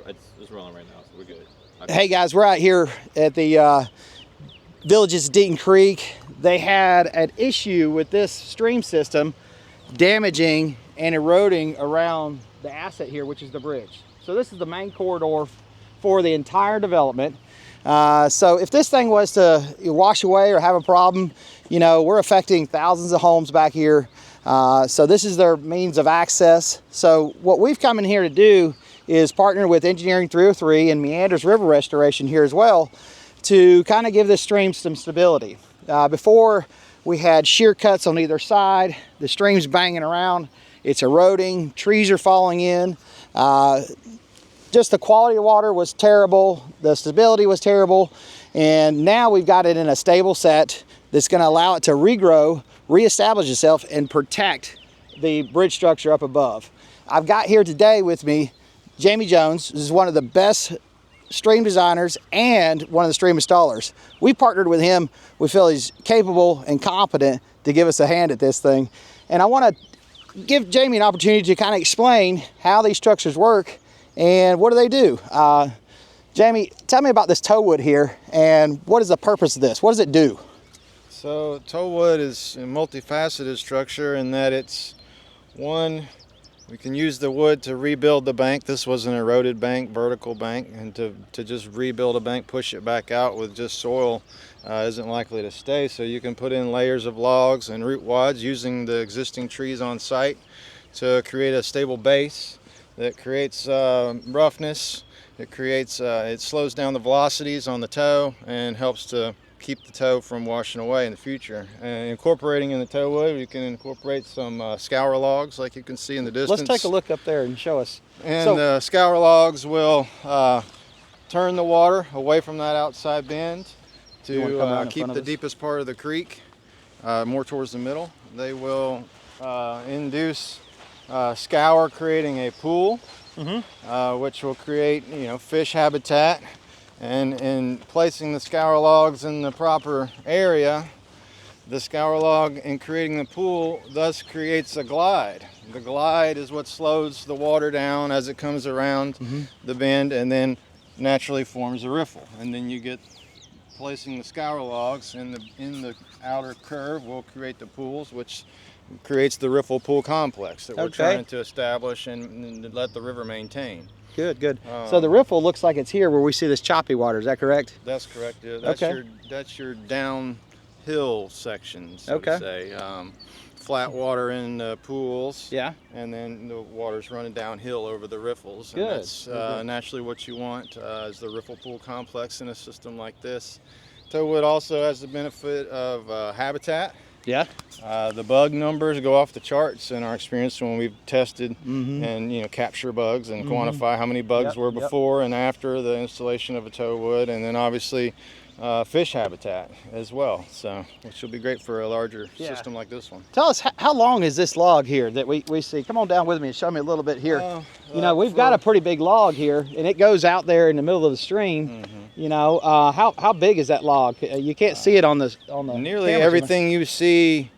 it's rolling right now, so we're good. Hey guys, we're out here at the Villages Deaton Creek. They had an issue with this stream system damaging and eroding around the asset here, which is the bridge. So this is the main corridor for the entire development. So if this thing was to wash away or have a problem, you know, we're affecting thousands of homes back here. So this is their means of access. So what we've come in here to do is partner with Engineering 303 and Meanders River Restoration here as well to kind of give this stream some stability. Before we had shear cuts on either side, the stream's banging around, it's eroding, trees are falling in. Just the quality of water was terrible, the stability was terrible, and now we've got it in a stable set that's going to allow it to regrow, reestablish itself, and protect the bridge structure up above. I've got here today with me Jamie Jones. This is one of the best stream designers and one of the stream installers. We partnered with him. We feel he's capable and competent to give us a hand at this thing. And I want to give Jamie an opportunity to kind of explain how these structures work and what do they do. Jamie, tell me about this tow wood here and what is the purpose of this? What does it do? So tow wood is a multifaceted structure in that it's one, we can use the wood to rebuild the bank. This was an eroded bank, vertical bank, and to just rebuild a bank, push it back out with just soil isn't likely to stay. So you can put in layers of logs and root wads using the existing trees on site to create a stable base that creates roughness. It slows down the velocities on the tow and helps to keep the tow from washing away in the future. And incorporating in the tow wood, you can incorporate some scour logs like you can see in the distance. Let's take a look up there and show us. And the scour logs will turn the water away from that outside bend to keep the deepest part of the creek more towards the middle. They will induce scour creating a pool, which will create fish habitat. And in placing the scour logs in the proper area, the scour log in creating the pool thus creates a glide. The glide is what slows the water down as it comes around the bend and then naturally forms a riffle. And then you get placing the scour logs in the outer curve will create the pools, which creates the riffle pool complex that we're trying to establish and let the river maintain. Good, good. So the riffle looks like it's here where we see this choppy water. Is that correct? That's correct. Yeah. That's your downhill section, so to say. Flat water in the pools. Yeah. And then the water's running downhill over the riffles. Good. And that's naturally what you want is the riffle pool complex in a system like this. Tow wood also has the benefit of habitat. Yeah. The bug numbers go off the charts in our experience when we've tested and capture bugs and quantify how many bugs were before and after the installation of a tow wood, and then obviously fish habitat as well. So which will be great for a larger system like this one. Tell us how long is this log here that we see? Come on down with me and show me a little bit here. We've got a pretty big log here, and it goes out there in the middle of the stream. How big is that log? You can't see it on the nearly everything you see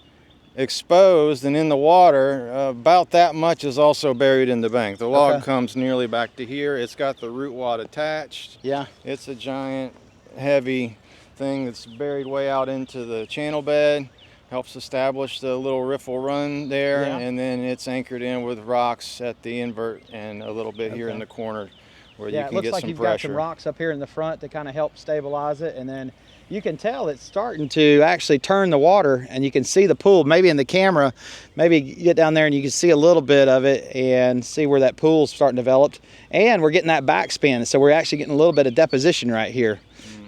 exposed and in the water, about that much is also buried in the bank. The log comes nearly back to here. It's got the root wad attached. Yeah. It's a giant heavy thing that's buried way out into the channel bed, helps establish the little riffle run there, and then it's anchored in with rocks at the invert and a little bit here in the corner where you can get some pressure. It looks like you've got some rocks up here in the front to kind of help stabilize it, and then you can tell it's starting to actually turn the water, and you can see the pool maybe in the camera. Maybe get down there and you can see a little bit of it and see where that pool's starting to develop. And we're getting that backspin, so we're actually getting a little bit of deposition right here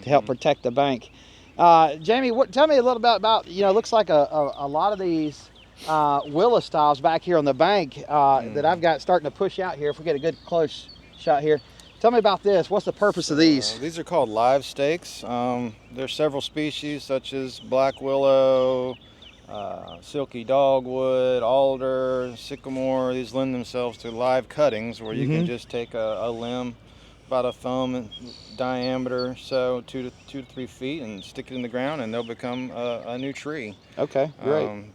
to help protect the bank. Jamie, tell me a little bit about, looks like a lot of these willow styles back here on the bank that I've got starting to push out here. If we get a good close shot here. Tell me about this. What's the purpose of these? These are called live stakes. There's several species such as black willow, silky dogwood, alder, sycamore. These lend themselves to live cuttings where you can just take a limb about a thumb in diameter, so 2 to 3 feet, and stick it in the ground, and they'll become a new tree. Okay, great.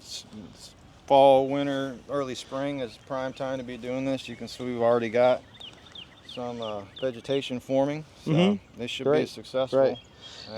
Fall, winter, early spring is prime time to be doing this. You can see we've already got some vegetation forming, so this should be successful. Great.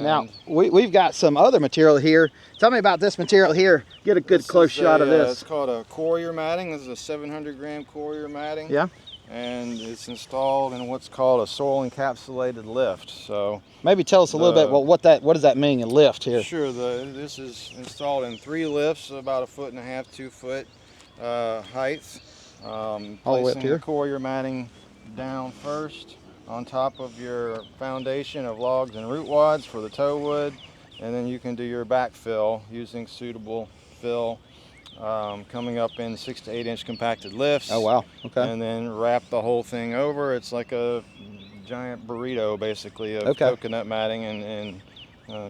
Now, we've got some other material here. Tell me about this material here. Get a good close shot of this. It's called a courier matting. This is a 700-gram courier matting. Yeah. And it's installed in what's called a soil encapsulated lift. So maybe tell us a little bit. Well, what does that mean? A lift here? Sure. This is installed in 3 lifts, about 1.5 feet, 2 foot height. All the way up here. The courier matting down first on top of your foundation of logs and root wads for the tow wood, and then you can do your backfill using suitable fill, coming up in 6 to 8 inch compacted lifts. Oh wow, okay. And then wrap the whole thing over. It's like a giant burrito basically of coconut matting and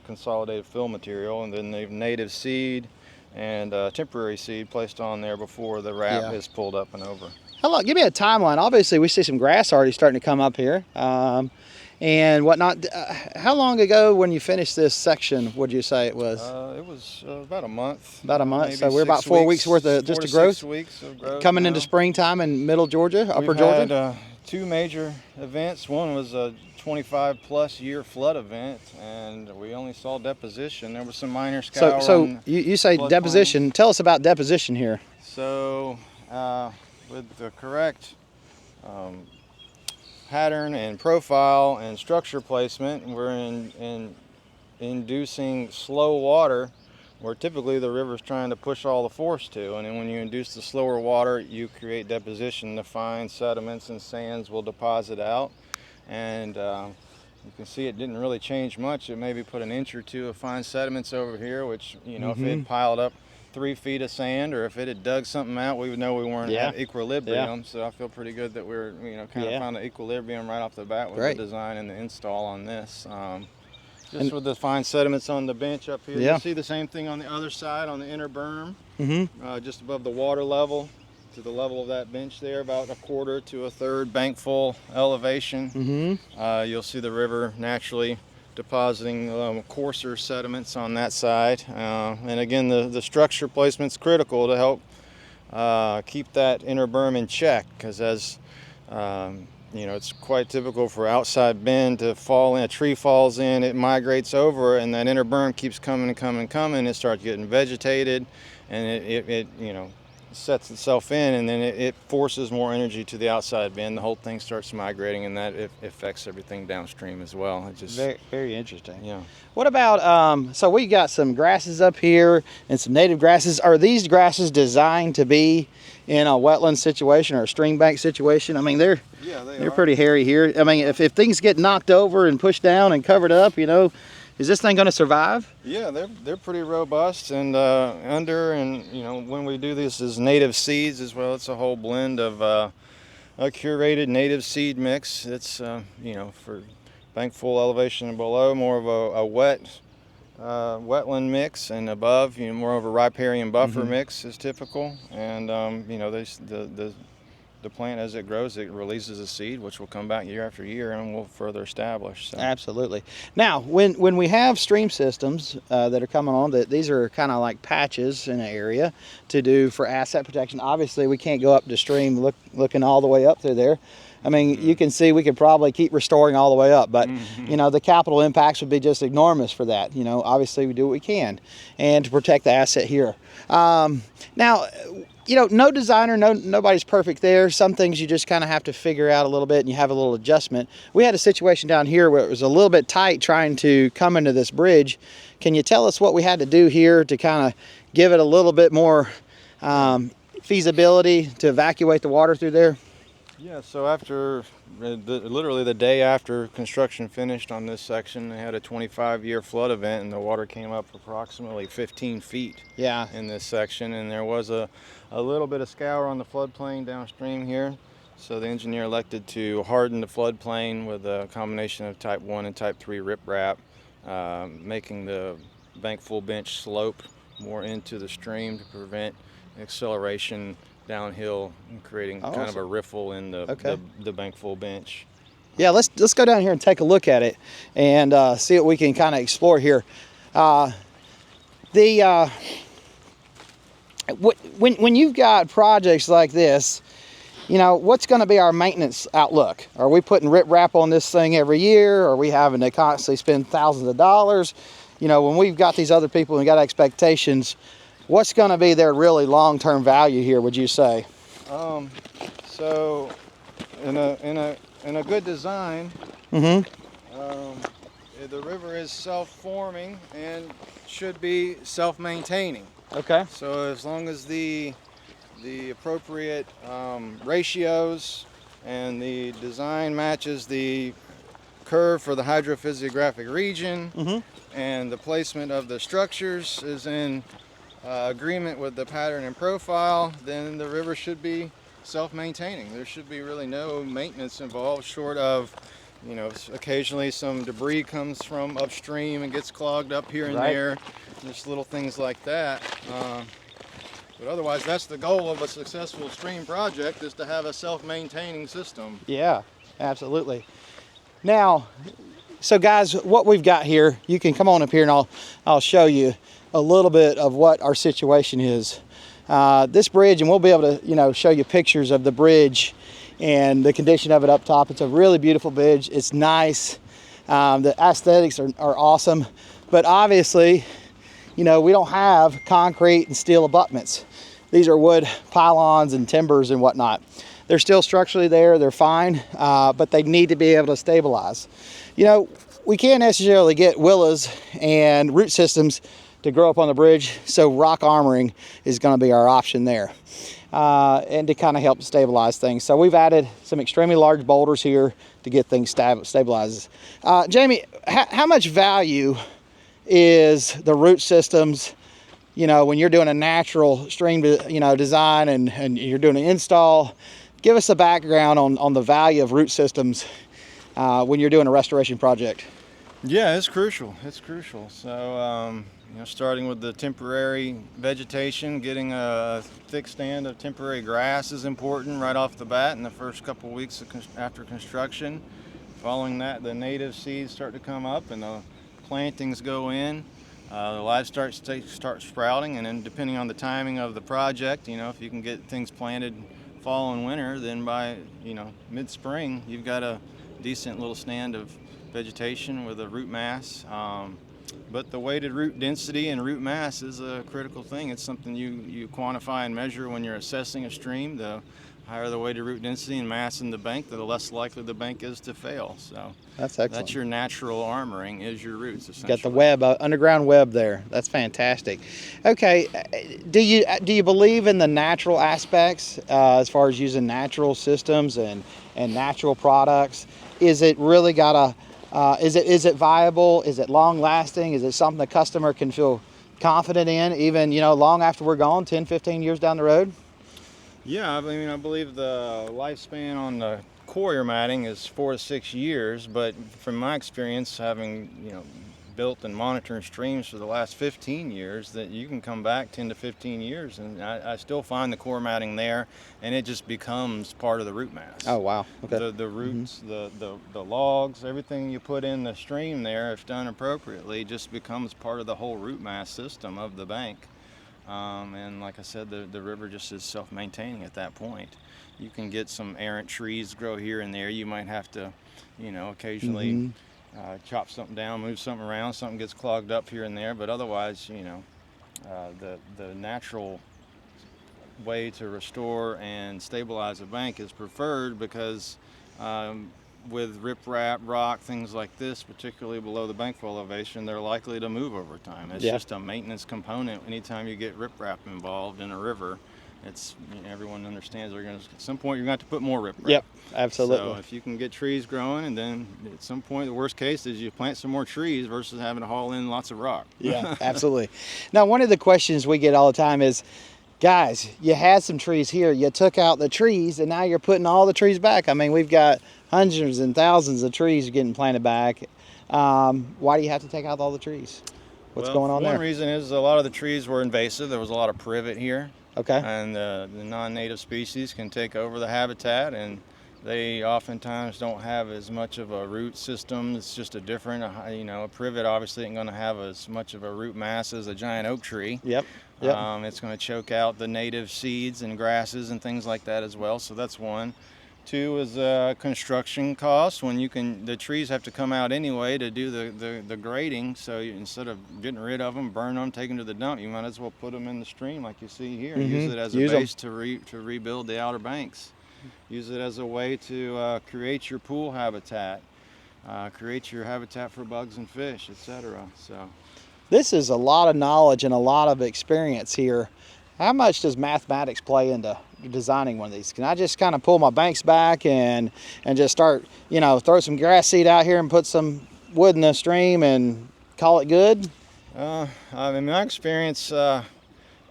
consolidated fill material, and then they've native seed and temporary seed placed on there before the wrap is pulled up and over. How long? Give me a timeline. Obviously, we see some grass already starting to come up here, and whatnot. How long ago, when you finished this section, would you say it was? It was about a month. About a month. So we're about 4 weeks worth of just a growth. 6 weeks of growth. Coming into springtime in middle Georgia, upper Georgia. We've had 2 major events. One was a 25+ year flood event, and we only saw deposition. There was some minor scour. So you say deposition. Plain. Tell us about deposition here. So with the correct pattern and profile and structure placement, we're inducing slow water where typically the river's trying to push all the force to, and then when you induce the slower water, you create deposition. The fine sediments and sands will deposit out, and you can see it didn't really change much. It maybe put an inch or 2 of fine sediments over here, which, you know, if it had piled up 3 feet of sand, or if it had dug something out, we would know we weren't at equilibrium. So I feel pretty good that we're, you know, kind of found the equilibrium right off the bat with the design and the install on this. Just with the fine sediments on the bench up here, you see the same thing on the other side on the inner berm, just above the water level, to the level of that bench there, about 1/4 to 1/3 bank full elevation. You'll see the river naturally depositing coarser sediments on that side, and again the structure placement's critical to help keep that inner berm in check, because as you know, it's quite typical for outside bend to fall in. A tree falls in, it migrates over, and that inner berm keeps coming and coming and coming. It starts getting vegetated, and it you know, sets itself in, and then it forces more energy to the outside bend. The whole thing starts migrating, and that affects everything downstream as well. It just very, very interesting. Yeah. What about so we got some grasses up here and some native grasses. Are these grasses designed to be in a wetland situation or a stream bank situation? I mean, they're pretty hairy here. I mean, if things get knocked over and pushed down and covered up, you know, is this thing going to survive? Yeah, they're pretty robust, and and you know, when we do this as native seeds as well, it's a whole blend of a curated native seed mix. It's you know, for bank full elevation and below, more of a wetland mix, and above, you know, more of a riparian buffer mix is typical. And you know, the plant, as it grows, it releases a seed which will come back year after year and will further establish. So. Absolutely. Now, when we have stream systems that are coming on, these are kind of like patches in an area to do for asset protection. Obviously, we can't go up the stream looking all the way up through there. I mean, you can see we could probably keep restoring all the way up, but you know, the capital impacts would be just enormous for that. You know, obviously we do what we can, and to protect the asset here. Now, you know, no designer, nobody's perfect there. Some things you just kind of have to figure out a little bit, and you have a little adjustment. We had a situation down here where it was a little bit tight trying to come into this bridge. Can you tell us what we had to do here to kind of give it a little bit more feasibility to evacuate the water through there? Yeah, so after, literally the day after construction finished on this section, they had a 25-year flood event, and the water came up approximately 15 feet in this section, and there was a little bit of scour on the floodplain downstream here. So the engineer elected to harden the floodplain with a combination of type 1 and type 3 riprap, making the bank full bench slope more into the stream to prevent acceleration downhill and creating kind of a riffle in the bank full bench. Yeah, let's go down here and take a look at it and see what we can kind of explore here. When you've got projects like this, you know, what's going to be our maintenance outlook? Are we putting riprap on this thing every year? Are we having to constantly spend thousands of dollars? You know, when we've got these other people and got expectations, what's going to be their really long-term value here, would you say? So in a good design, the river is self-forming and should be self-maintaining. Okay. So as long as the appropriate ratios and the design matches the curve for the hydrophysiographic region, and the placement of the structures is in agreement with the pattern and profile, then the river should be self-maintaining. There should be really no maintenance involved, short of, you know, occasionally some debris comes from upstream and gets clogged up here and there, just little things like that. But otherwise, that's the goal of a successful stream project, is to have a self-maintaining system. Yeah, absolutely. Now, so guys, what we've got here, you can come on up here and I'll show you a little bit of what our situation is. This bridge, and we'll be able to, you know, show you pictures of the bridge and the condition of it up top. It's a really beautiful bridge. It's nice. The aesthetics are awesome, but obviously, you know, we don't have concrete and steel abutments. These are wood pylons and timbers and whatnot. They're still structurally there, they're fine, but they need to be able to stabilize. You know, we can't necessarily get willows and root systems to grow up on the bridge, so rock armoring is gonna be our option there. And to kind of help stabilize things. So we've added some extremely large boulders here to get things stabilized. Jamie, how much value is the root systems, you know, when you're doing a natural stream, you know, design and you're doing an install? Give us a background on the value of root systems when you're doing a restoration project. Yeah, it's crucial. It's crucial. So, you know, starting with the temporary vegetation, getting a thick stand of temporary grass is important right off the bat in the first couple weeks after construction. Following that, the native seeds start to come up and the plantings go in. The livestock start sprouting, and then depending on the timing of the project, you know, if you can get things planted fall and winter, then by, you know, mid-spring, you've got a decent little stand of vegetation with a root mass. But the weighted root density and root mass is a critical thing. It's something you quantify and measure when you're assessing a stream. The higher the weighted root density and mass in the bank, the less likely the bank is to fail. So that's excellent. That's your natural armoring, is your roots, essentially. Got the web, underground web there. That's fantastic. Okay, do you believe in the natural aspects as far as using natural systems and natural products? Is it really got a is it viable? Is it long lasting? Is it something the customer can feel confident in, even, you know, long after we're gone, 10, 15 years down the road? Yeah, I mean, I believe the lifespan on the coir matting is 4 to 6 years, but from my experience, having, you know, built and monitoring streams for the last 15 years, that you can come back 10 to 15 years and I still find the coir matting there, and it just becomes part of the root mass. Oh, wow. Okay. The roots, the logs, everything you put in the stream there, if done appropriately, just becomes part of the whole root mass system of the bank. And like I said, the river just is self-maintaining at that point. You can get some errant trees grow here and there. You might have to, you know, occasionally chop something down, move something around, something gets clogged up here and there, but otherwise, you know, the natural way to restore and stabilize a bank is preferred, because with riprap, rock, things like this, particularly below the bank flow elevation, they're likely to move over time. It's just a maintenance component. Anytime you get riprap involved in a river, it's, you know, everyone understands they're going to, at some point, you're going to have to put more riprap. Yep, absolutely. So if you can get trees growing, and then at some point, the worst case is you plant some more trees versus having to haul in lots of rock. Yeah, absolutely. Now, one of the questions we get all the time is, guys, you had some trees here, you took out the trees, and now you're putting all the trees back. I mean, we've got hundreds and thousands of trees getting planted back. Why do you have to take out all the trees? What's going on there? One reason is a lot of the trees were invasive. There was a lot of privet here. Okay. And the non-native species can take over the habitat, and they oftentimes don't have as much of a root system. It's just a different, you know, a privet obviously ain't going to have as much of a root mass as a giant oak tree. Yep. Yep. It's going to choke out the native seeds and grasses and things like that as well. So that's one. Two is construction costs. When the trees have to come out anyway to do the grading. So instead of getting rid of them, burn them, take them to the dump, you might as well put them in the stream like you see here. Use it as a base to rebuild the outer banks. Use it as a way to create your pool habitat, create your habitat for bugs and fish, etc. So this is a lot of knowledge and a lot of experience here. How much does mathematics play into designing one of these? Can I just kind of pull my banks back and just start, you know, throw some grass seed out here and put some wood in the stream and call it good? I mean, in my experience, if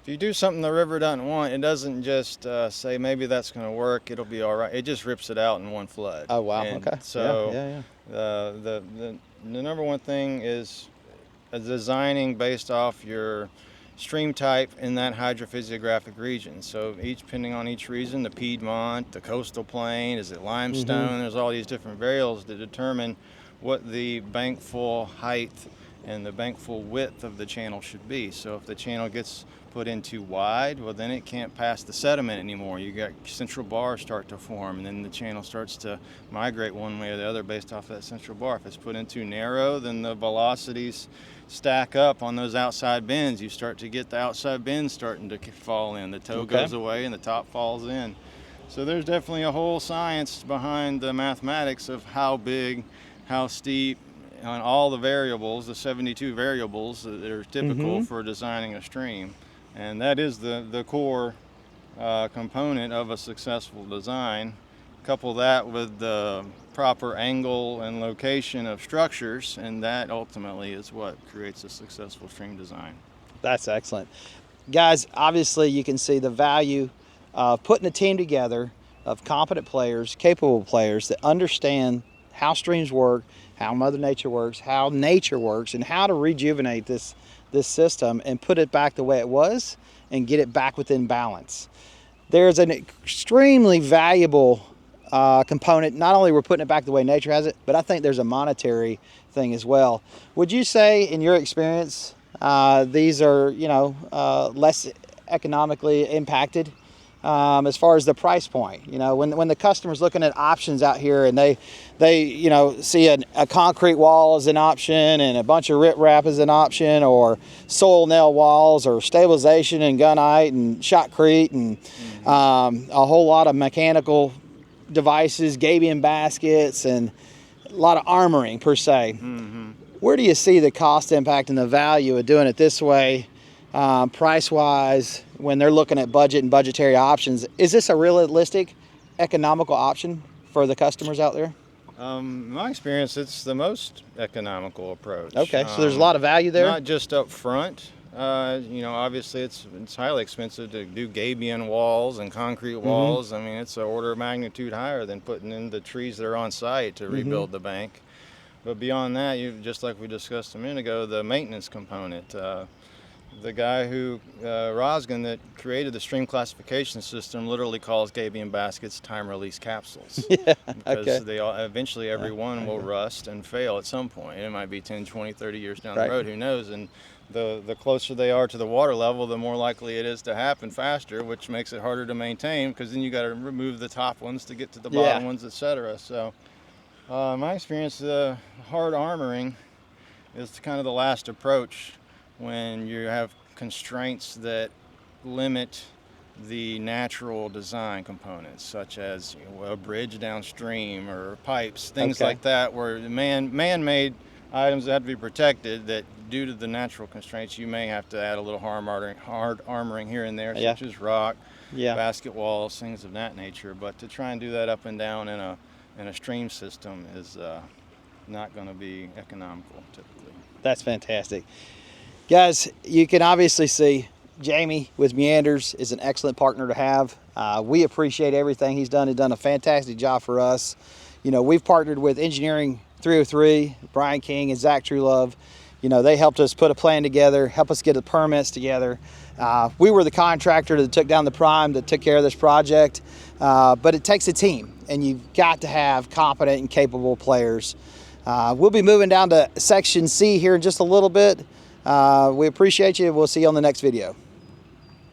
you do something the river doesn't want, it doesn't just say maybe that's going to work, it'll be all right. It just rips it out in one flood. Oh wow! And okay. So the number one thing is designing based off your stream type in that hydrophysiographic region. So depending on each region, the Piedmont, the coastal plain, is it limestone? There's all these different variables that determine what the bankful height and the bankful width of the channel should be. So if the channel gets put in too wide, well then it can't pass the sediment anymore. You got central bars start to form, and then the channel starts to migrate one way or the other based off that central bar. If it's put in too narrow, then the velocities stack up on those outside bends. You start to get the outside bends starting to fall in. The toe goes away and the top falls in. So there's definitely a whole science behind the mathematics of how big, how steep, on all the variables, the 72 variables that are typical for designing a stream. And that is the core component of a successful design. Couple that with the proper angle and location of structures, and that ultimately is what creates a successful stream design. That's excellent. Guys, obviously you can see the value of putting a team together of competent players, capable players that understand how streams work, how Mother Nature works, how nature works, and how to rejuvenate this system and put it back the way it was and get it back within balance. There's an extremely valuable component. Not only we're putting it back the way nature has it, but I think there's a monetary thing as well. Would you say, in your experience, these are, you know, less economically impacted as far as the price point? You know, when the customer's looking at options out here and they you know, see a concrete wall as an option and a bunch of riprap as an option, or soil nail walls, or stabilization and gunite and shotcrete and a whole lot of mechanical devices, gabion baskets, and a lot of armoring per se. Where do you see the cost impact and the value of doing it this way, price-wise, when they're looking at budget and budgetary options? Is this a realistic, economical option for the customers out there? In my experience, it's the most economical approach. Okay, so there's a lot of value there? Not just up front. You know, obviously it's highly expensive to do gabion walls and concrete walls. I mean, it's an order of magnitude higher than putting in the trees that are on site to rebuild the bank. But beyond that, just like we discussed a minute ago, the maintenance component. The guy who, Rosgan, that created the stream classification system, literally calls gabion baskets time-release capsules. Because they all, eventually every one will rust and fail at some point. It might be 10, 20, 30 years down the road, who knows? And the closer they are to the water level, the more likely it is to happen faster, which makes it harder to maintain, because then you got to remove the top ones to get to the bottom ones, etc. So, in my experience, hard armoring is kind of the last approach when you have constraints that limit the natural design components, such as, you know, a bridge downstream or pipes, things like that, where man-made items that have to be protected, that due to the natural constraints you may have to add a little hard armoring here and there, such as rock, basket walls, things of that nature. But to try and do that up and down in a stream system is not going to be economical typically. That's fantastic. Guys, you can obviously see Jamie with Meanders is an excellent partner to have. We appreciate everything he's done. He's done a fantastic job for us. You know, we've partnered with Engineering 303, Brian King and Zach Truelove. You know, they helped us put a plan together, help us get the permits together. We were the contractor that took down the prime, that took care of this project. But it takes a team, and you've got to have competent and capable players. We'll be moving down to Section C here in just a little bit. We appreciate you. We'll see you on the next video.